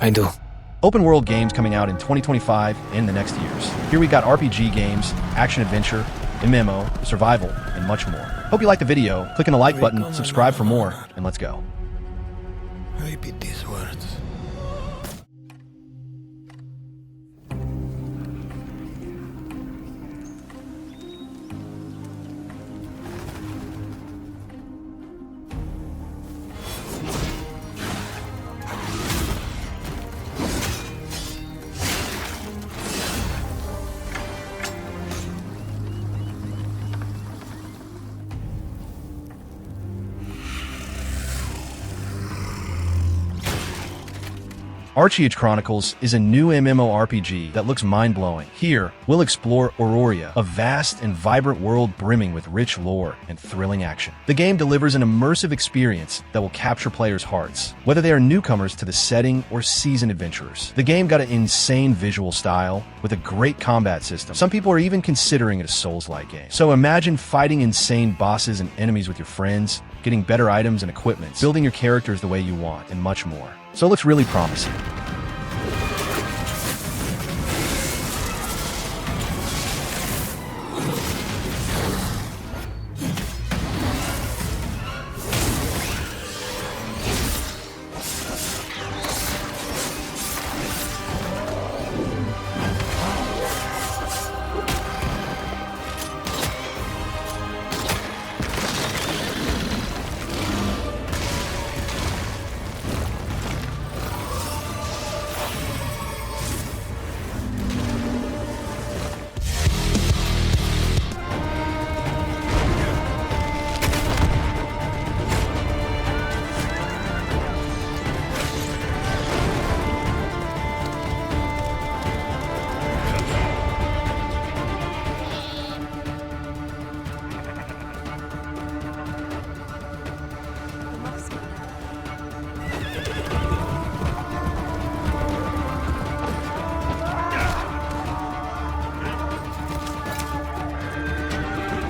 I do. Open world games coming out in 2025 and the next years. Here we got RPG games, action-adventure, MMO, survival, and much more. Hope you liked the video. Click on the like button, subscribe for more, and let's go. Repeat these words. ArcheAge Chronicles is a new MMORPG that looks mind-blowing. Here, we'll explore Auroria, a vast and vibrant world brimming with rich lore and thrilling action. The game delivers an immersive experience that will capture players' hearts, whether they are newcomers to the setting or seasoned adventurers. The game got an insane visual style with a great combat system. Some people are even considering it a Souls-like game. So imagine fighting insane bosses and enemies with your friends, getting better items and equipment, building your characters the way you want, and much more. So it looks really promising.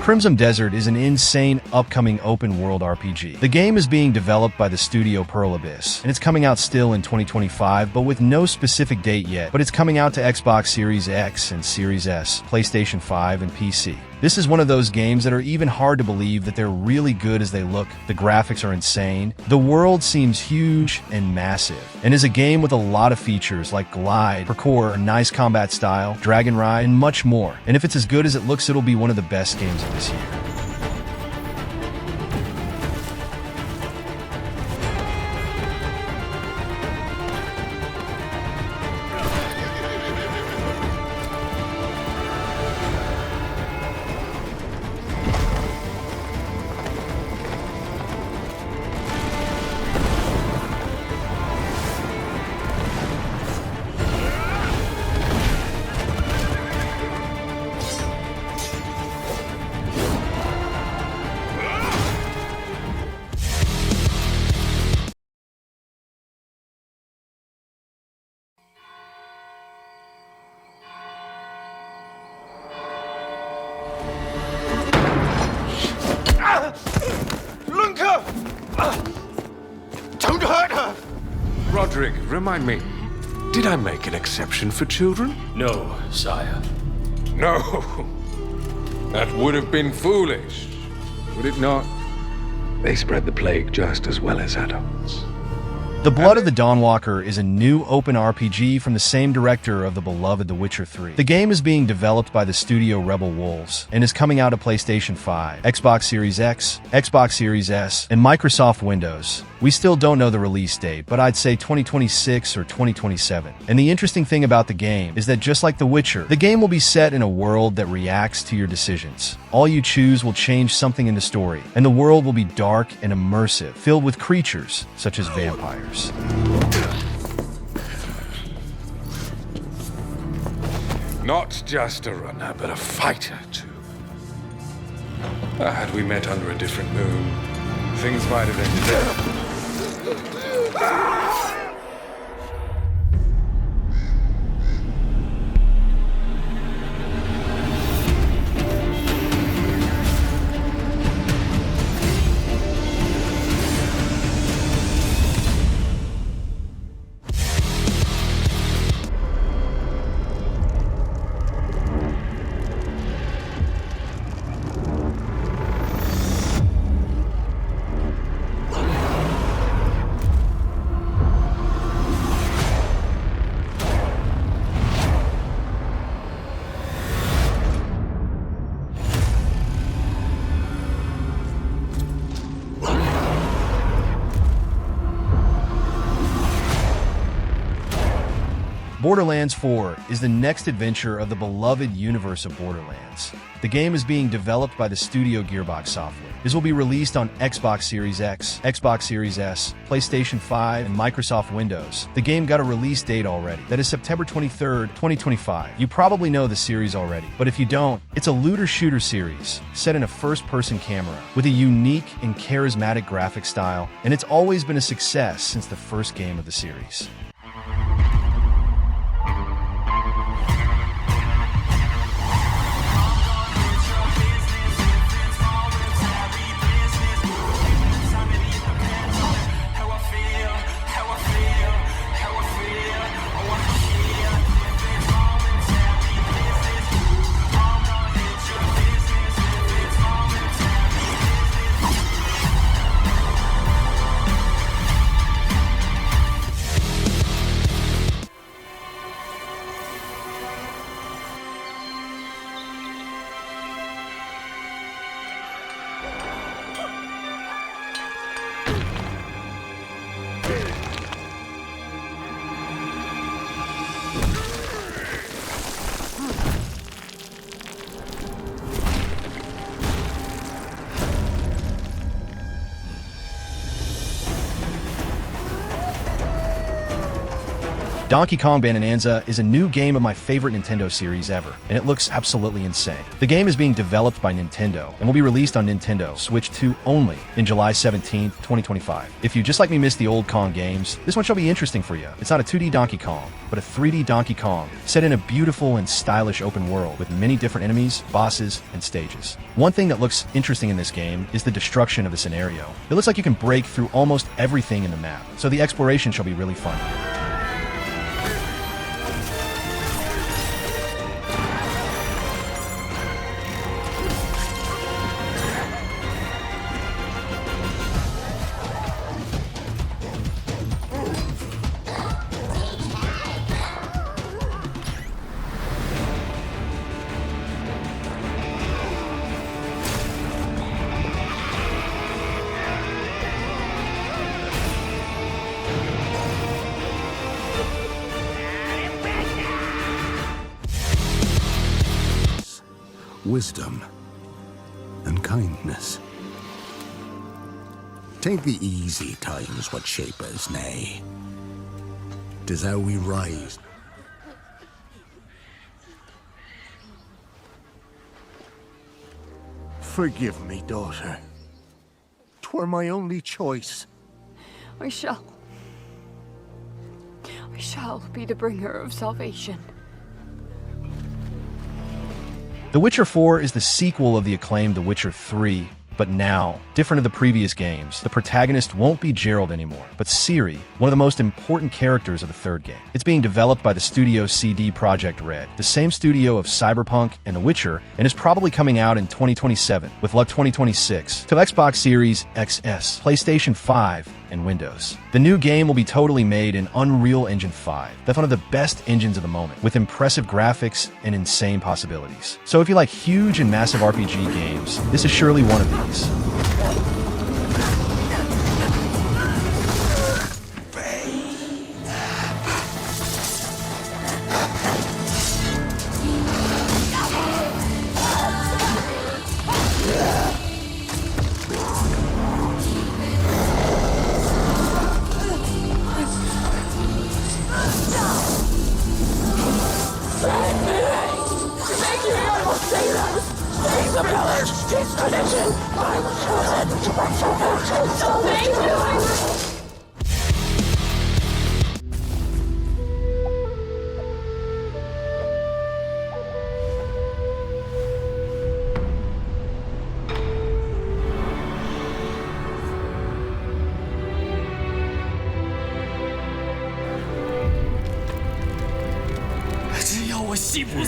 Crimsom Desert is an insane, upcoming open-world RPG. The game is being developed by the studio Pearl Abyss, and it's coming out still in 2025, but with no specific date yet. But it's coming out to Xbox Series X and Series S, PlayStation 5, and PC. This is one of those games that are even hard to believe that they're really good as they look. The graphics are insane. The world seems huge and massive, and is a game with a lot of features like glide, parkour, a nice combat style, dragon ride, and much more. And if it's as good as it looks, it'll be one of the best games of this year. Don't hurt her! Roderick, remind me, did I make an exception for children? No, sire. No. That would have been foolish, would it not? They spread the plague just as well as adults. The Blood of the Dawnwalker is a new open RPG from the same director of the beloved The Witcher 3. The game is being developed by the studio Rebel Wolves and is coming out to PlayStation 5, Xbox Series X, Xbox Series S, and Microsoft Windows. We still don't know the release date, but I'd say 2026 or 2027. And the interesting thing about the game is that just like The Witcher, the game will be set in a world that reacts to your decisions. All you choose will change something in the story, and the world will be dark and immersive, filled with creatures such as vampires. Not just a runner, but a fighter, too. Had we met under a different moon, things might have ended there. Borderlands 4 is the next adventure of the beloved universe of Borderlands. The game is being developed by the studio Gearbox Software. This will be released on Xbox Series X, Xbox Series S, PlayStation 5, and Microsoft Windows. The game got a release date already. That is September 23rd, 2025. You probably know the series already, but if you don't, it's a looter-shooter series set in a first-person camera with a unique and charismatic graphic style, and it's always been a success since the first game of the series. Donkey Kong Banananza is a new game of my favorite Nintendo series ever, and it looks absolutely insane. The game is being developed by Nintendo and will be released on Nintendo Switch 2 only in July 17th, 2025. If you just like me miss the old Kong games, this one shall be interesting for you. It's not a 2D Donkey Kong, but a 3D Donkey Kong set in a beautiful and stylish open world with many different enemies, bosses, and stages. One thing that looks interesting in this game is the destruction of the scenario. It looks like you can break through almost everything in the map, so the exploration shall be really fun. Wisdom and kindness. Take the easy times what shape us, nay. 'Tis how we rise. Forgive me, daughter. 'Twere my only choice. I shall be the bringer of salvation. The Witcher 4 is the sequel of the acclaimed The Witcher 3, but now, different of the previous games, the protagonist won't be Geralt anymore, but Ciri, one of the most important characters of the third game. It's being developed by the studio CD Projekt Red, the same studio of Cyberpunk and The Witcher, and is probably coming out in 2027, with luck 2026, to Xbox Series XS, PlayStation 5, and Windows. The new game will be totally made in Unreal Engine 5. That's one of the best engines of the moment, with impressive graphics and insane possibilities. So if you like huge and massive RPG games, this is surely one of these.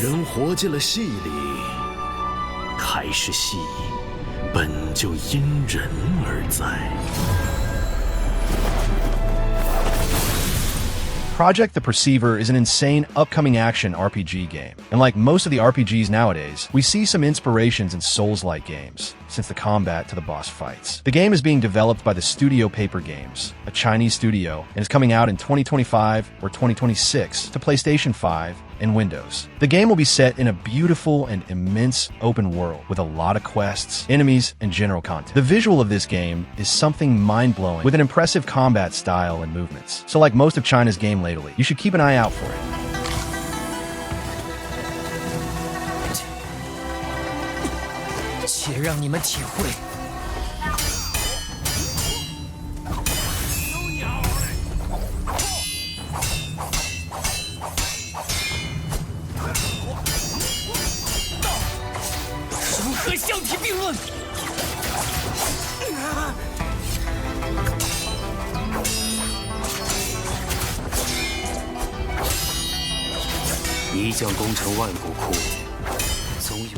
人活进了戏里，还是戏本就因人而在。Project the Perceiver is an insane upcoming action RPG game. And like most of the RPGs nowadays, we see some inspirations in Souls-like games, since the combat to the boss fights. The game is being developed by the Studio Paper Games, a Chinese studio, and is coming out in 2025 or 2026 to PlayStation 5 and Windows. The game will be set in a beautiful and immense open world with a lot of quests, enemies, and general content. The visual of this game is something mind-blowing with an impressive combat style and movements. So like most of China's game lately, you should keep an eye out for it. 且让你们体会。如何相提并论？一将功成万骨枯，总有。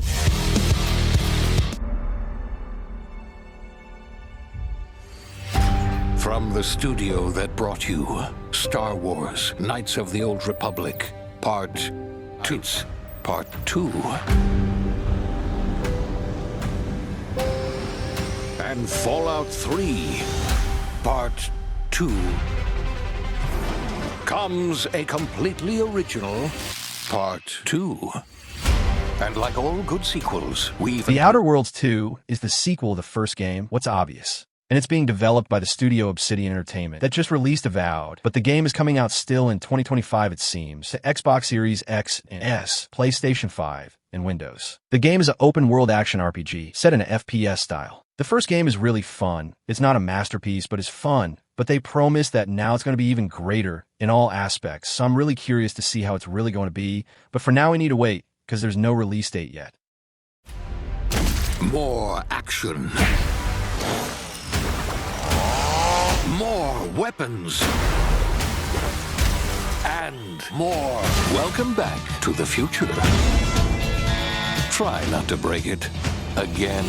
From the studio that brought you Star Wars Knights of the Old Republic, Part 2. And Fallout 3, Part 2. Comes a completely original Part 2. And like all good sequels, we've... The Outer Worlds 2 is the sequel of the first game, what's obvious. And it's being developed by the studio Obsidian Entertainment that just released Avowed, but the game is coming out still in 2025 it seems, to Xbox Series X and S, PlayStation 5, and Windows. The game is an open-world action RPG set in an FPS style. The first game is really fun. It's not a masterpiece, but it's fun. But they promise that now it's going to be even greater in all aspects, so I'm really curious to see how it's really going to be. But for now we need to wait, because there's no release date yet. More action. More weapons. And more. Welcome back to the future. Try not to break it again.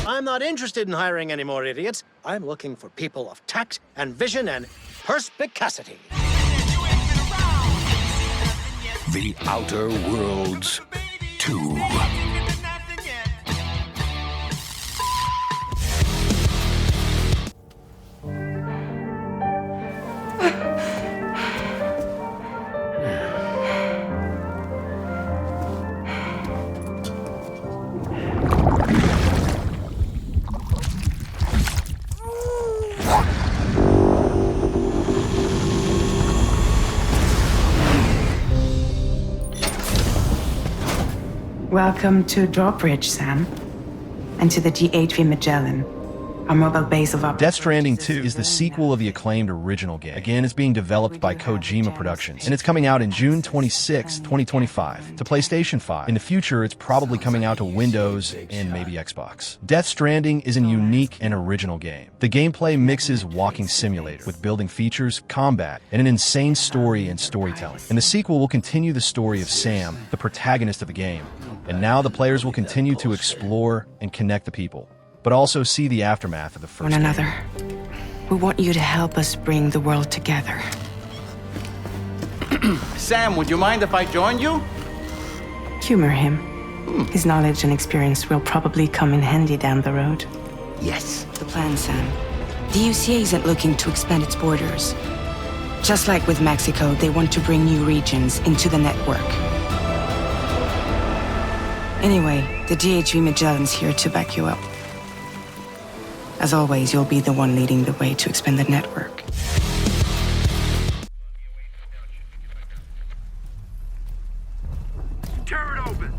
I'm not interested in hiring any more idiots. I'm looking for people of tact and vision and perspicacity. The Outer Worlds 2. Welcome to Drawbridge, Sam, and to the GHV Magellan, our mobile base of operations. Death Stranding 2 is the sequel of the acclaimed original game. Again, it's being developed by Kojima Productions, and it's coming out in June 26, 2025, to PlayStation 5. In the future, it's probably coming out to Windows and maybe Xbox. Death Stranding is a unique and original game. The gameplay mixes walking simulator with building features, combat, and an insane story and storytelling. And the sequel will continue the story of Sam, the protagonist of the game. And now the players will continue to explore and connect the people, but also see the aftermath of the first One another. We want you to help us bring the world together. Sam, would you mind if I joined you? Humor him. His knowledge and experience will probably come in handy down the road. Yes. The plan, Sam. The UCA isn't looking to expand its borders. Just like with Mexico, they want to bring new regions into the network. Anyway, the GHV Magellan's here to back you up. As always, you'll be the one leading the way to expand the network. Tear it open!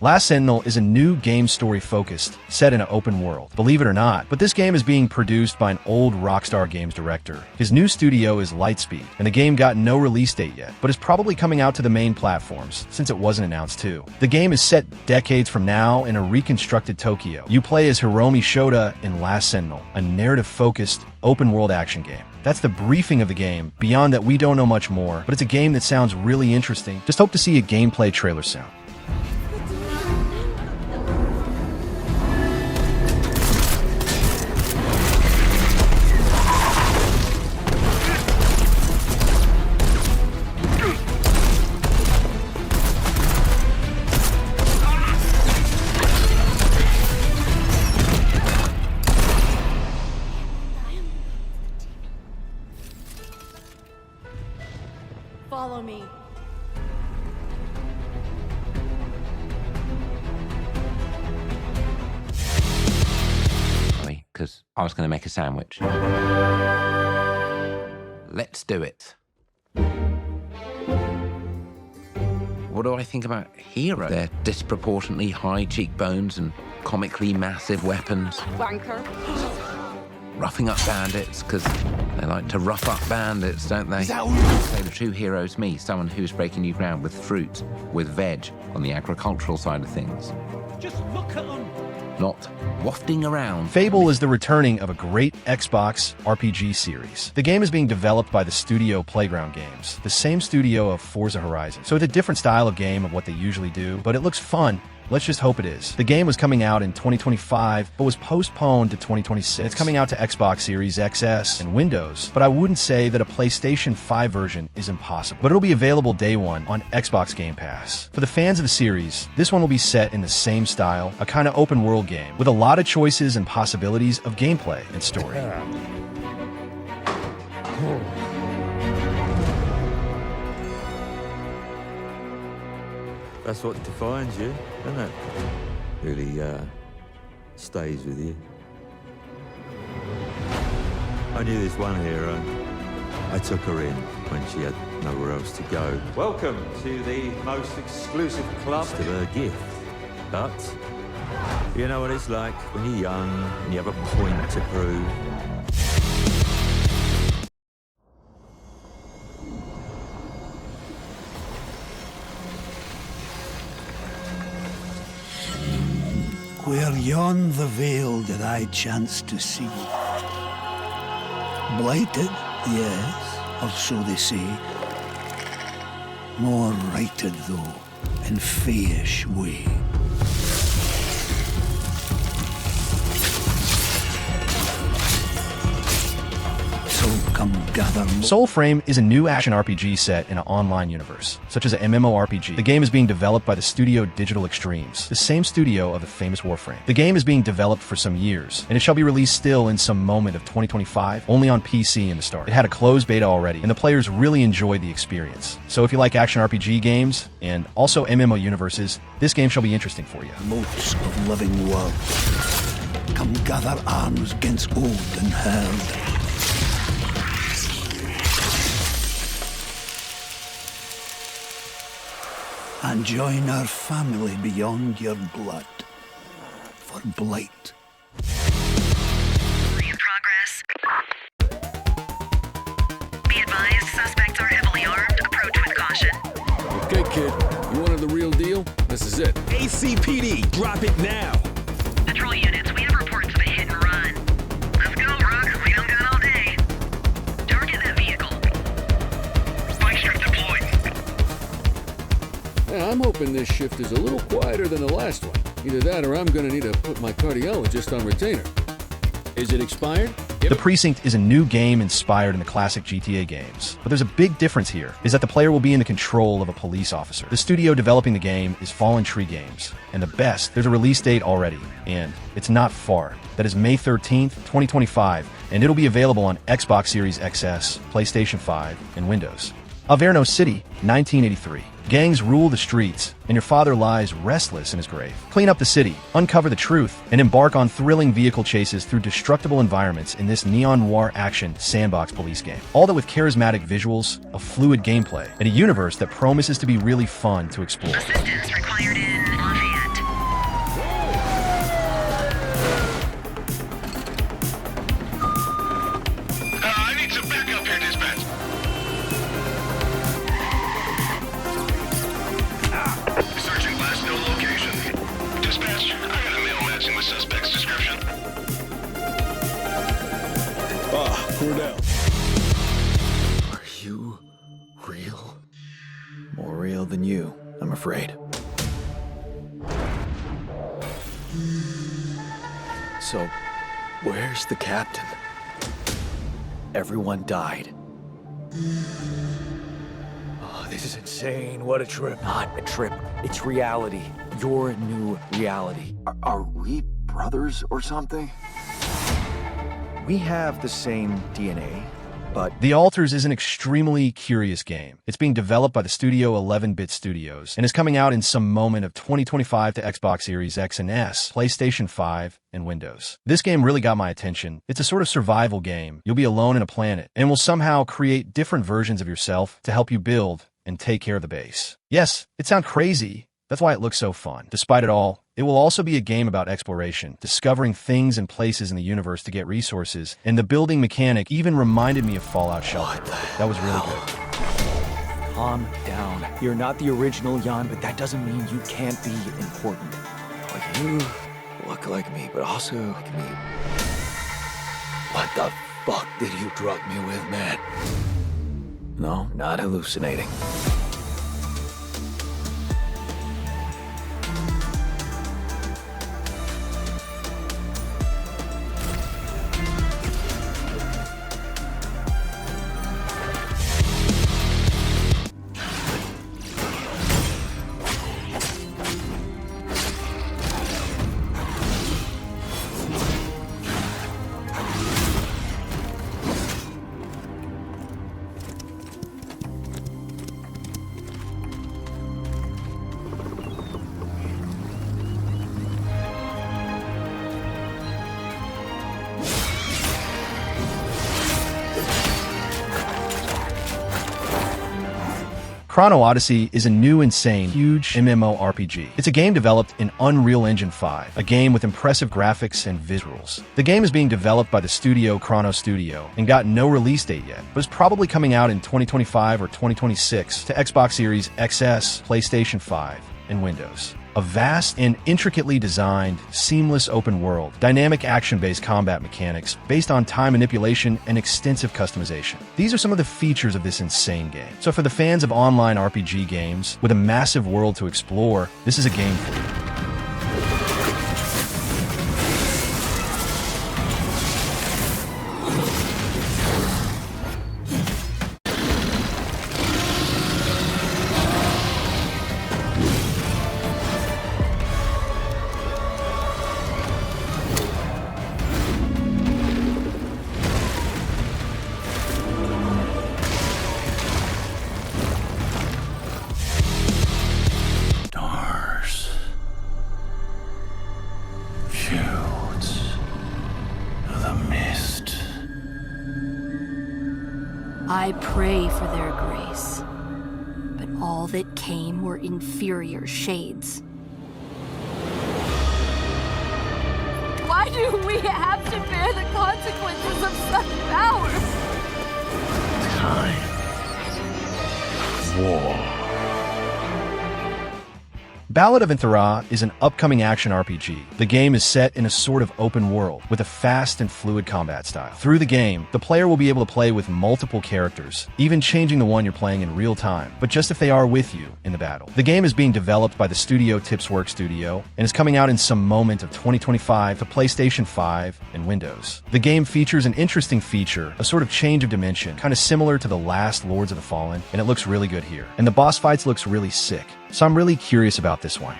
Last Sentinel is a new game story focused, set in an open world. Believe it or not, but this game is being produced by an old Rockstar Games director. His new studio is Lightspeed, and the game got no release date yet, but is probably coming out to the main platforms, since it wasn't announced too. The game is set decades from now in a reconstructed Tokyo. You play as Hiromi Shota in Last Sentinel, a narrative-focused, open-world action game. That's the briefing of the game. Beyond that, we don't know much more, but it's a game that sounds really interesting. Just hope to see a gameplay trailer soon. Follow me. Because I was going to make a sandwich. Let's do it. What do I think about Hero? Their disproportionately high cheekbones and comically massive weapons. Wanker. Roughing up bandits, because they like to rough up bandits, don't they? So the true hero's me, someone who's breaking new ground with fruit, with veg, on the agricultural side of things. Just look at them. Not wafting around. Fable is the returning of a great Xbox RPG series. The game is being developed by the studio Playground Games, the same studio of Forza Horizon. So it's a different style of game of what they usually do, but it looks fun. Let's just hope it is. The game was coming out in 2025, but was postponed to 2026. It's coming out to Xbox Series XS and Windows, but I wouldn't say that a PlayStation 5 version is impossible. But it'll be available day one on Xbox Game Pass. For the fans of the series, this one will be set in the same style, a kind of open world game, with a lot of choices and possibilities of gameplay and story. That's what defines you, isn't it? Really, stays with you. I knew this one hero. I took her in when she had nowhere else to go. Welcome to the most exclusive club. To her gift. But, you know what it's like when you're young and you have a point to prove. Where yon the veil did I chance to see. Blighted, yes, or so they say. More righted, though, in fayish way. Soulframe is a new action RPG set in an online universe, such as an MMORPG. The game is being developed by the studio Digital Extremes, the same studio of the famous Warframe. The game is being developed for some years, and it shall be released still in some moment of 2025, only on PC in the start. It had a closed beta already, and the players really enjoyed the experience. So if you like action RPG games, and also MMO universes, this game shall be interesting for you. Motes of living worlds, come gather arms against old and herd. And join our family beyond your blood. For Blight. In progress. Be advised, suspects are heavily armed. Approach with caution. Okay, kid. You wanted the real deal? This is it. ACPD, drop it now. Patrol units, we have reports of a hit and run. Let's go, Rook. We don't got all day. Target that vehicle. Spike strip deployed. Yeah, I'm hoping this shift is a little quieter than the last one. Either that or I'm gonna need to put my cardiologist on retainer. Is it expired? The Precinct is a new game inspired in the classic GTA games. But there's a big difference here, is that the player will be in the control of a police officer. The studio developing the game is Fallen Tree Games. And the best, there's a release date already. And it's not far. That is May 13th, 2025. And it'll be available on Xbox Series XS, PlayStation 5, and Windows. Averno City, 1983. Gangs rule the streets, and your father lies restless in his grave. Clean up the city, uncover the truth, and embark on thrilling vehicle chases through destructible environments in this neon-noir action sandbox police game. All that with charismatic visuals, a fluid gameplay, and a universe that promises to be really fun to explore. Assistance required in Lafayette. Cordell. Are you real? More real than you, I'm afraid. So, where's the captain? Everyone died. Oh, this is insane. What a trip. Not a trip. It's reality. Your new reality. Are we brothers or something? We have the same DNA, but... The Alters is an extremely curious game. It's being developed by the studio 11-Bit Studios and is coming out in some moment of 2025 to Xbox Series X and S, PlayStation 5, and Windows. This game really got my attention. It's a sort of survival game. You'll be alone in a planet and will somehow create different versions of yourself to help you build and take care of the base. Yes, it sounds crazy. That's why it looks so fun. Despite it all, it will also be a game about exploration, discovering things and places in the universe to get resources, and the building mechanic even reminded me of Fallout Shelter. That was really good. Calm down. You're not the original Jan, but that doesn't mean you can't be important. Like you look like me, but also like me. What the fuck did you drug me with, man? No, not hallucinating. Chrono Odyssey is a new, insane, huge MMORPG. It's a game developed in Unreal Engine 5, a game with impressive graphics and visuals. The game is being developed by the studio Chrono Studio and got no release date yet, but is probably coming out in 2025 or 2026 to Xbox Series XS, PlayStation 5, and Windows. A vast and intricately designed, seamless open world, dynamic action-based combat mechanics based on time manipulation and extensive customization. These are some of the features of this insane game. So for the fans of online RPG games with a massive world to explore, this is a game for you. I pray for their grace, but all that came were inferior shades. Why do we have to bear the consequences of such power? Time. War. Ballad of Antara is an upcoming action RPG. The game is set in a sort of open world with a fast and fluid combat style. Through the game, the player will be able to play with multiple characters, even changing the one you're playing in real time, but just if they are with you in the battle. The game is being developed by the studio Tipsworks Studio and is coming out in some moment of 2025 to PlayStation 5 and Windows. The game features an interesting feature, a sort of change of dimension, kind of similar to the last Lords of the Fallen, and it looks really good here. And the boss fights looks really sick. So I'm really curious about this one.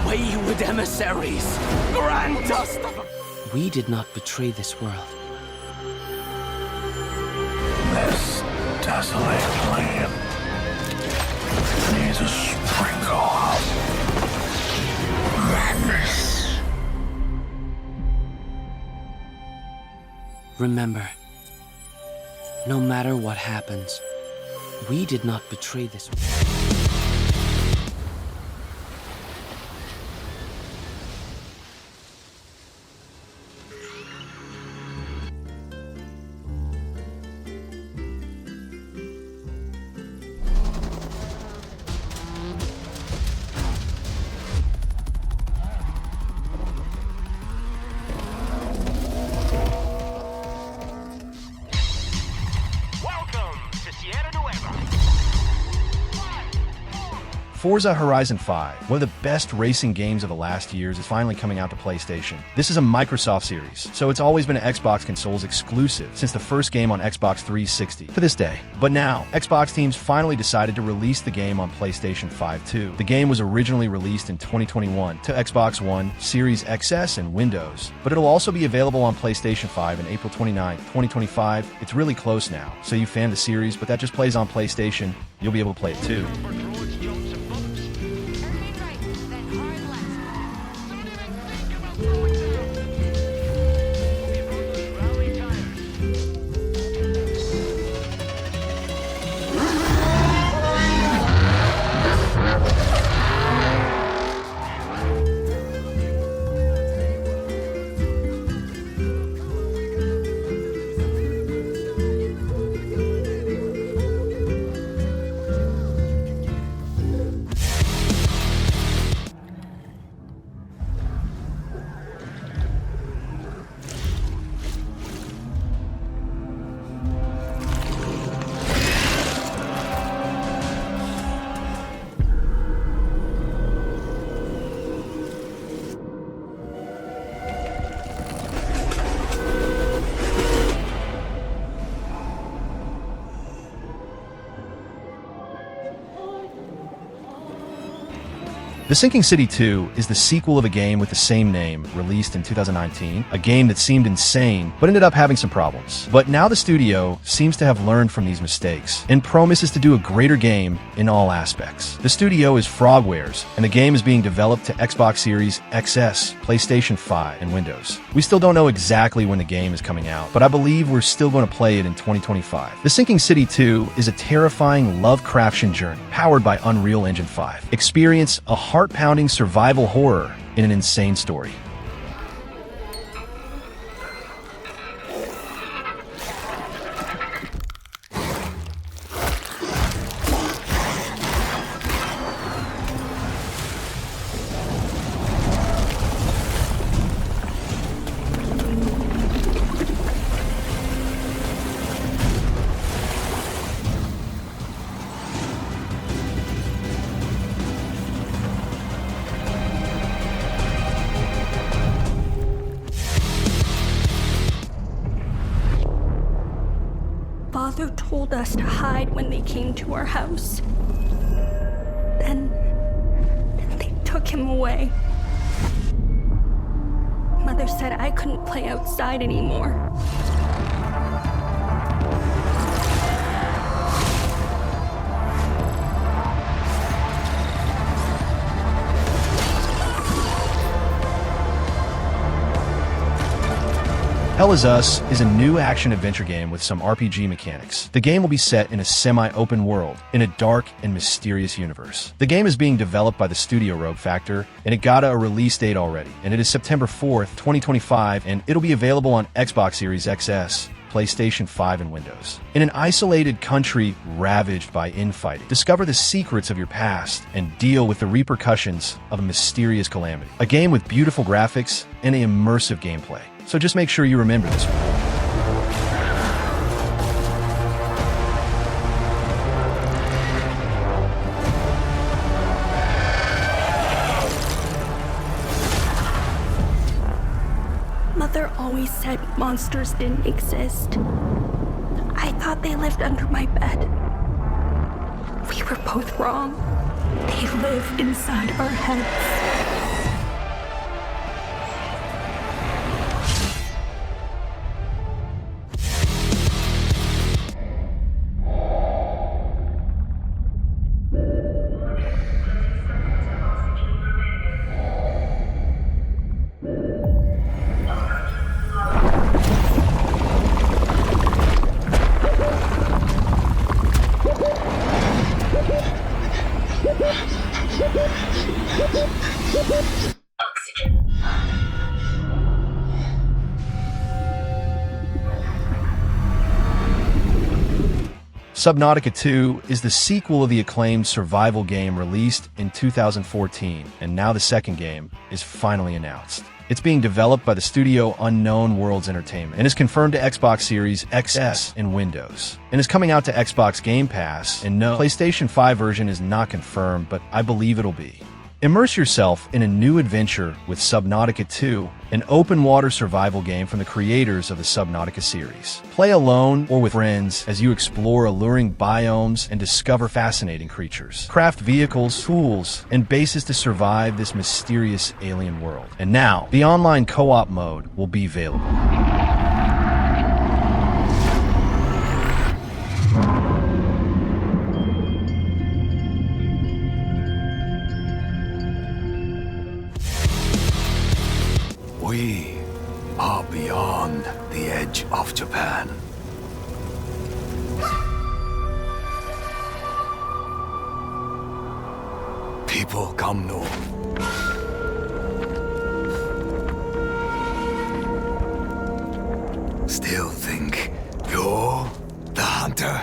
Wayward emissaries, grant us the... We did not betray this world. This desolate land needs a sprinkle of madness. Remember, no matter what happens, we did not betray this world. Forza Horizon 5, one of the best racing games of the last years, is finally coming out to PlayStation. This is a Microsoft series, so it's always been an Xbox consoles exclusive since the first game on Xbox 360 to this day. But now, Xbox teams finally decided to release the game on PlayStation 5 too. The game was originally released in 2021 to Xbox One, Series XS, and Windows, but it'll also be available on PlayStation 5 on April 29, 2025. It's really close now, so you fan the series, but that just plays on PlayStation, you'll be able to play it too. The Sinking City 2 is the sequel of a game with the same name, released in 2019, a game that seemed insane, but ended up having some problems. But now the studio seems to have learned from these mistakes, and promises to do a greater game in all aspects. The studio is Frogwares, and the game is being developed to Xbox Series XS, PlayStation 5, and Windows. We still don't know exactly when the game is coming out, but I believe we're still going to play it in 2025. The Sinking City 2 is a terrifying Lovecraftian journey, powered by Unreal Engine 5. Experience a heart-pounding survival horror in an insane story. Father told us to hide when they came to our house. Then they took him away. Mother said I couldn't play outside anymore. Hell Is Us is a new action-adventure game with some RPG mechanics. The game will be set in a semi-open world, in a dark and mysterious universe. The game is being developed by the studio Rogue Factor, and it got a release date already, and it is September 4th, 2025, and it'll be available on Xbox Series XS, PlayStation 5, and Windows. In an isolated country ravaged by infighting, discover the secrets of your past and deal with the repercussions of a mysterious calamity. A game with beautiful graphics and an immersive gameplay. So just make sure you remember this one. Mother always said monsters didn't exist. I thought they lived under my bed. We were both wrong. They live inside our heads. Subnautica 2 is the sequel of the acclaimed survival game released in 2014, and now the second game is finally announced. It's being developed by the studio Unknown Worlds Entertainment and is confirmed to Xbox Series XS and Windows, and is coming out to Xbox Game Pass. And no, PlayStation 5 version is not confirmed, but I believe it'll be. Immerse yourself in a new adventure with Subnautica 2, an open-water survival game from the creators of the Subnautica series. Play alone or with friends as you explore alluring biomes and discover fascinating creatures. Craft vehicles, tools, and bases to survive this mysterious alien world. And now, the online co-op mode will be available. We are beyond the edge of Japan. People come north. Still think you're the hunter?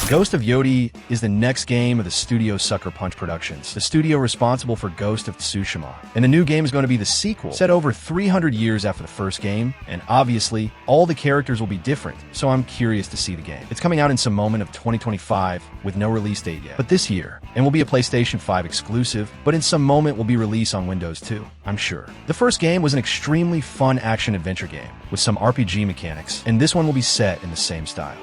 Ghost of Yotei is the next game of the studio Sucker Punch Productions, the studio responsible for Ghost of Tsushima. And the new game is going to be the sequel, set over 300 years after the first game, and obviously, all the characters will be different, so I'm curious to see the game. It's coming out in some moment of 2025, with no release date yet, but this year, and will be a PlayStation 5 exclusive, but in some moment will be released on Windows too, I'm sure. The first game was an extremely fun action-adventure game, with some RPG mechanics, and this one will be set in the same style.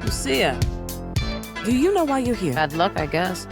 Lucia, do you know why you're here? Bad luck, I guess.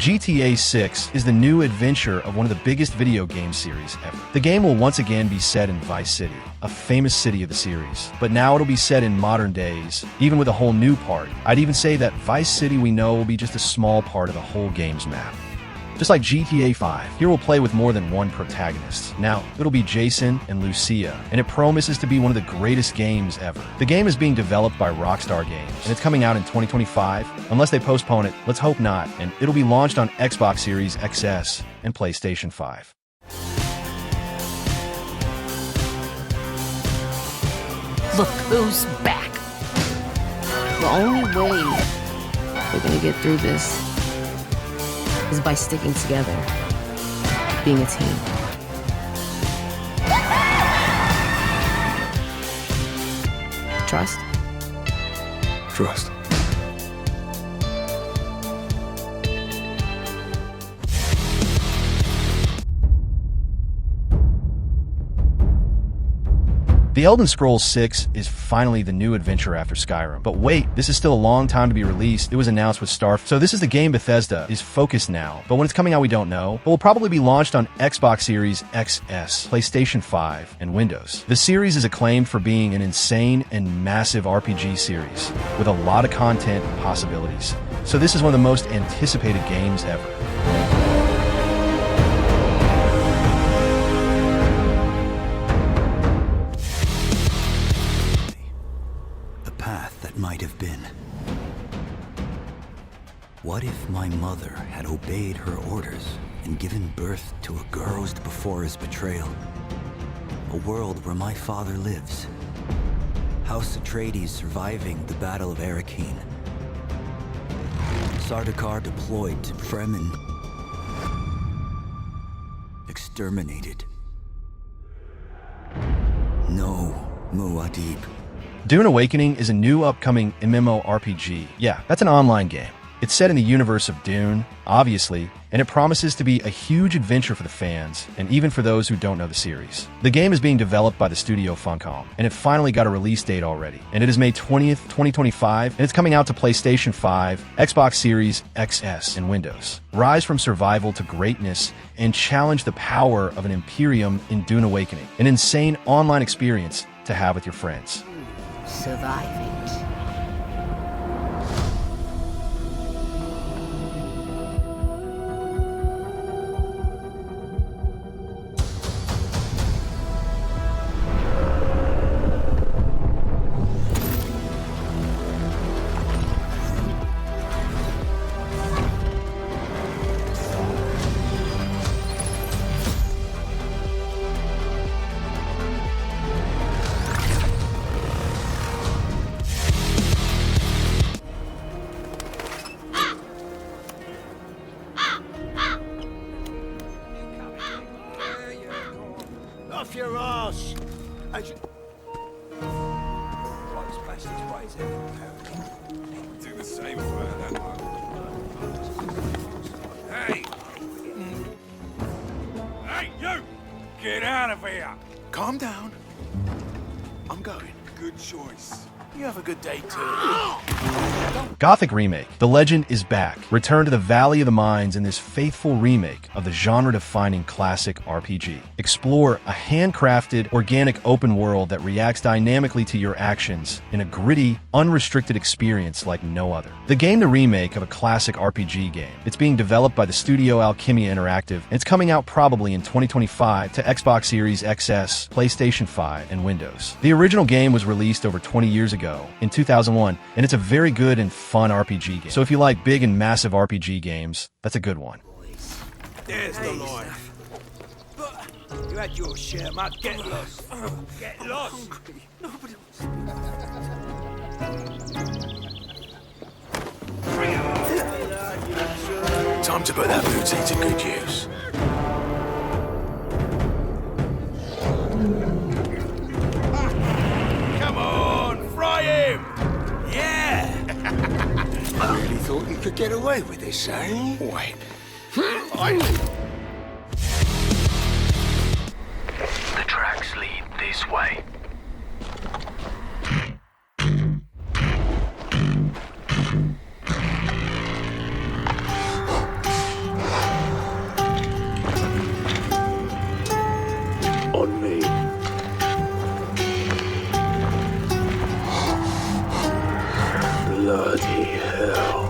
GTA 6 is the new adventure of one of the biggest video game series ever. The game will once again be set in Vice City, a famous city of the series, but now it'll be set in modern days, even with a whole new part. I'd even say that Vice City we know will be just a small part of the whole game's map. Just like GTA 5, here we'll play with more than one protagonist. Now, it'll be Jason and Lucia, and it promises to be one of the greatest games ever. The game is being developed by Rockstar Games, and it's coming out in 2025. Unless they postpone it, let's hope not, and it'll be launched on Xbox Series XS and PlayStation 5. Look who's back. The only way we're gonna get through this is by sticking together, being a team. Trust? Trust. The Elden Scrolls VI is finally the new adventure after Skyrim. But wait, this is still a long time to be released. It was announced with Starfield. So this is the game Bethesda is focused now. But when it's coming out, we don't know. But will probably be launched on Xbox Series XS, PlayStation 5, and Windows. The series is acclaimed for being an insane and massive RPG series with a lot of content and possibilities. So this is one of the most anticipated games ever. Might have been. What if my mother had obeyed her orders and given birth to a girl before his betrayal? A world where my father lives. House Atreides surviving the Battle of Arrakeen. Sardaukar deployed to Fremen. Exterminated. No, Muad'Dib. Dune Awakening is a new upcoming MMORPG. Yeah, that's an online game. It's set in the universe of Dune, obviously, and it promises to be a huge adventure for the fans, and even for those who don't know the series. The game is being developed by the studio Funcom, and it finally got a release date already. And it is May 20th, 2025, and it's coming out to PlayStation 5, Xbox Series XS, and Windows. Rise from survival to greatness and challenge the power of an Imperium in Dune Awakening, an insane online experience to have with your friends. Survive it. Off your ass! Do the same for that one. Hey! Hey, you! Get out of here! Calm down. I'm going. Good choice. You have a good day, too. Gothic Remake. The legend is back. Return to the Valley of the Mines in this faithful remake of the genre-defining classic RPG. Explore a handcrafted, organic open world that reacts dynamically to your actions in a gritty, unrestricted experience like no other. The game the remake of a classic RPG game. It's being developed by the studio Alchemia Interactive, and it's coming out probably in 2025 to Xbox Series XS, PlayStation 5, and Windows. The original game was released over 20 years ago, in 2001, and it's a very good and fun RPG game. So if you like big and massive RPG games, that's a good one. There's the life. But you had your share, mate. Get lost. Get lost. Nobody Time to put that booty to good use. Come on, fry him! Yeah! I really thought you could get away with this, eh? Wait. The tracks lead this way. On me. Bloody hell.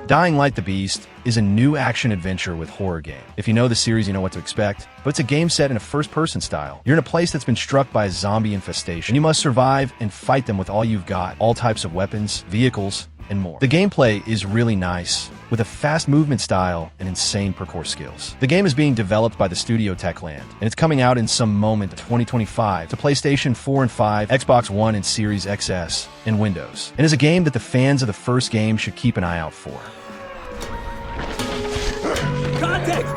Dying Light the Beast is a new action-adventure with horror game. If you know the series, you know what to expect, but it's a game set in a first-person style. You're in a place that's been struck by a zombie infestation. You must survive and fight them with all you've got, all types of weapons, vehicles, and more. The gameplay is really nice, with a fast movement style and insane parkour skills. The game is being developed by the studio Techland, and it's coming out in some moment in 2025 to PlayStation 4 and 5, Xbox One and Series XS, and Windows, and is a game that the fans of the first game should keep an eye out for. Contact!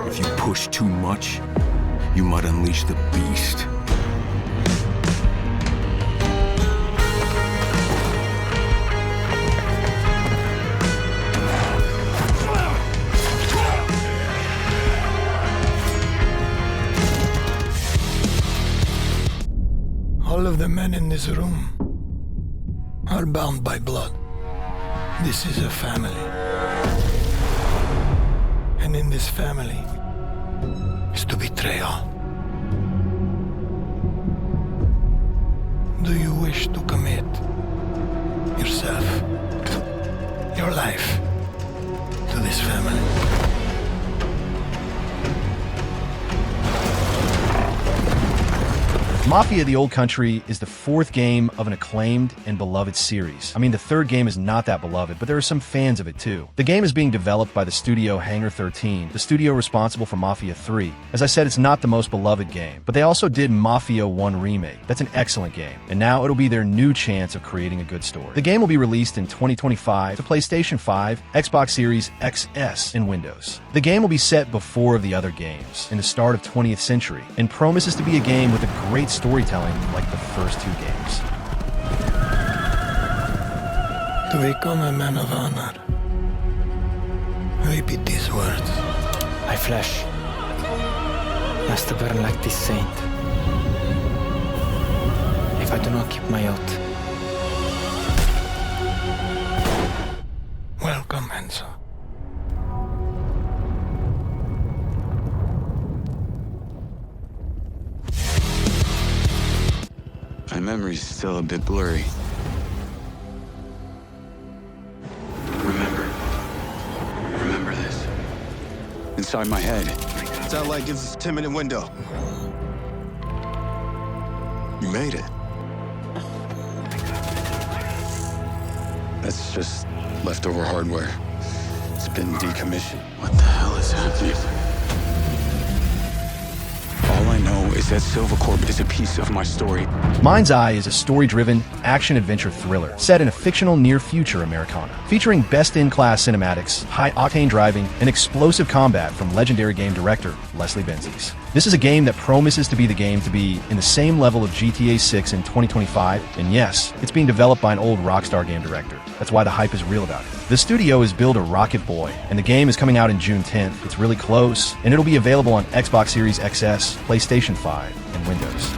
If you push too much, you might unleash the beast. All of the men in this room are bound by blood. This is a family. And in this family is to betrayal. Do you wish to commit yourself, your life, to this family? Mafia the Old Country is the fourth game of an acclaimed and beloved series. I mean, the third game is not that beloved, but there are some fans of it too. The game is being developed by the studio Hangar 13, the studio responsible for Mafia 3. As I said, it's not the most beloved game, but they also did Mafia 1 Remake. That's an excellent game, and now it'll be their new chance of creating a good story. The game will be released in 2025 to PlayStation 5, Xbox Series XS, and Windows. The game will be set before the other games, in the start of 20th century, and promises to be a game with a great storytelling like the first two games. To become a man of honor, repeat these words. My flesh has to burn like this saint. If I do not keep my oath. Welcome, Enzo. My memory's still a bit blurry. Remember this. Inside my head. That light gives us a 10-minute window. You made it. That's just leftover hardware. It's been decommissioned. What the hell is happening? All I know is that Silvercorp is a piece of my story. Mindseye is a story-driven, action-adventure thriller set in a fictional near-future Americana, featuring best-in-class cinematics, high-octane driving, and explosive combat from legendary game director Leslie Benzies. This is a game that promises to be the game to be in the same level of GTA 6 in 2025, and yes, it's being developed by an old Rockstar game director. That's why the hype is real about it. The studio is built a Rocket Boy, and the game is coming out in June 10th. It's really close, and it'll be available on Xbox Series XS, PlayStation 5, and Windows.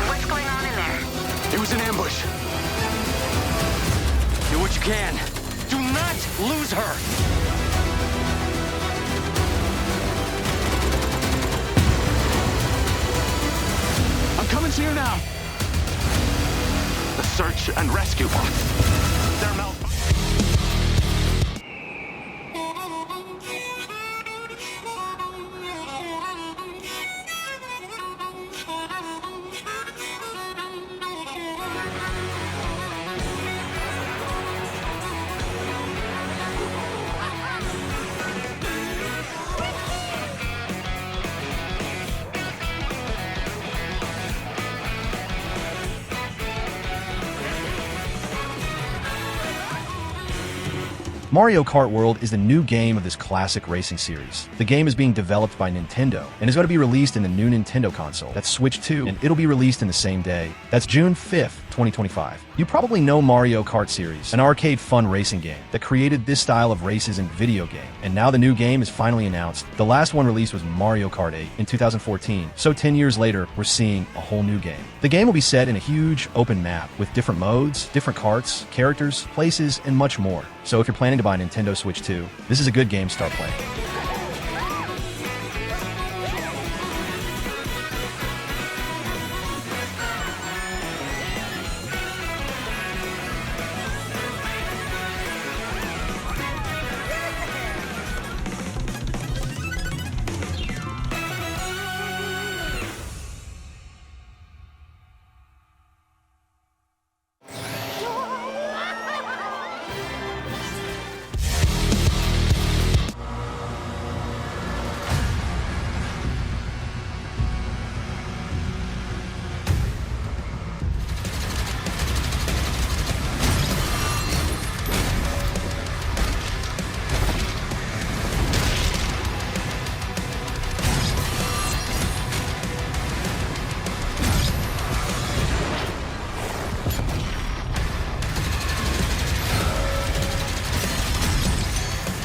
What's going on in there? It was an ambush. Do what you can. Do not lose her. I'm coming to you now. The search and rescue bots. They're malfunctioning. Mario Kart World is the new game of this classic racing series. The game is being developed by Nintendo and is going to be released in the new Nintendo console. That's Switch 2, and it'll be released in the same day. That's June 5th, 2025. You probably know Mario Kart series, an arcade fun racing game that created this style of races in video game. And now the new game is finally announced. The last one released was Mario Kart 8 in 2014. So 10 years later, we're seeing a whole new game. The game will be set in a huge open map with different modes, different karts, characters, places, and much more. So if you're planning to buy a Nintendo Switch 2, this is a good game to start playing.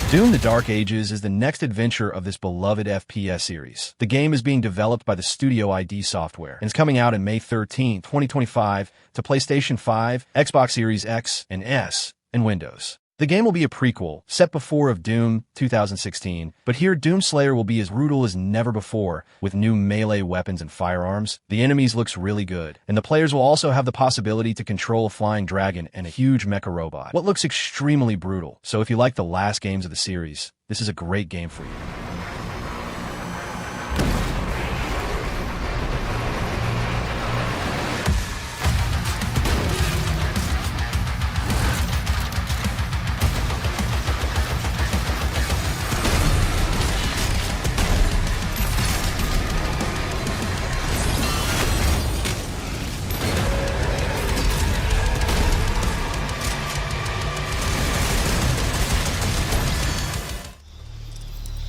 Dune: The Dark Ages is the next adventure of this beloved FPS series. The game is being developed by the studio ID Software and is coming out on May 13, 2025 to PlayStation 5, Xbox Series X and S, and Windows. The game will be a prequel, set before of Doom 2016, but here Doomslayer will be as brutal as never before, with new melee weapons and firearms. The enemies looks really good, and the players will also have the possibility to control a flying dragon and a huge mecha robot. What looks extremely brutal, so if you like the last games of the series, this is a great game for you.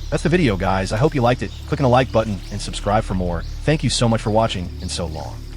That's the video, guys. I hope you liked it. Click on the like button and subscribe for more. Thank you so much for watching, and so long.